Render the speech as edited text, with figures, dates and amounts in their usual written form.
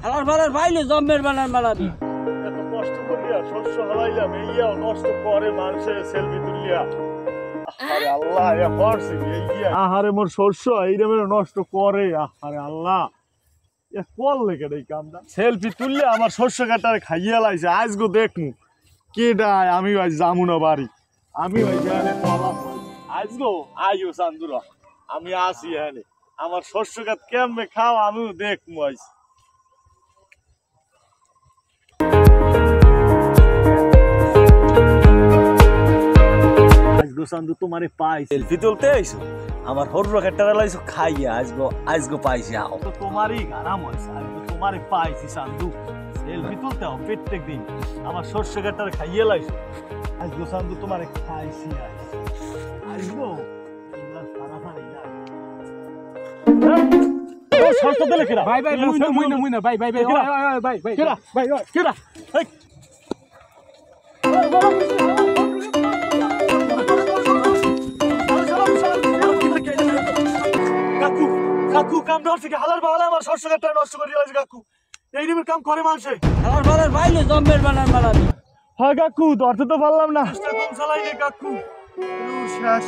হালার ফালার ভাইলে জম্মের বানান বানাবি। এত কষ্ট করিয়া শস্য হারাইলাম, এইয়াও নষ্ট করে মানুষে সেলফি তুলিয়া। আরে আল্লাহ, এ করছে কি এইয়া? আহারে মোর শস্য এইরকম নষ্ট করে। আহারে আল্লাহ, এ করলে কেন এই কামটা? সেলফি তুললে আমার শস্য কাটারে খাইয়া লাইছে। আজগো দেখমু কেডায়, আমি আজ যামু না বাড়ি। আমি ওই জানে কলা আজগো আইও চান্দুরা, আমি আসি এখানে। আমার শস্য কাট কেমনে খাও আমিও দেখমু আজ। চান্দু তোমারে পাই সেলফি তুলতে আইছো, আমার হরর কাটারে লাইছো খাইয়া। আজগো পাইছি। আও তো তোমারই আরাম হইছে। আজগো তোমারে পাইছি চান্দু। সেলফি তুলতে হবে প্রত্যেক দিন। আমার শস্য কাটারে খাইয়া লাইছো। আজগো চান্দু তোমারে খাইছি। আজগো ভাই ভাই মুই না ভাই ভাই ভাই ভাই ভাই কেডা কাকু কাম ধরছে কি? হালার বাহালা আমার শস্য কাটটা নষ্ট করে দিয়েছে কাকু। এই নিয়ে কাম করে মানুষে। হালার ফালার ভাইলে জম্মের বানান বানাবি। হ্যাঁ কাকু, ধরতে তো পারলাম না। কম চালাই রে কাকু। শেষ।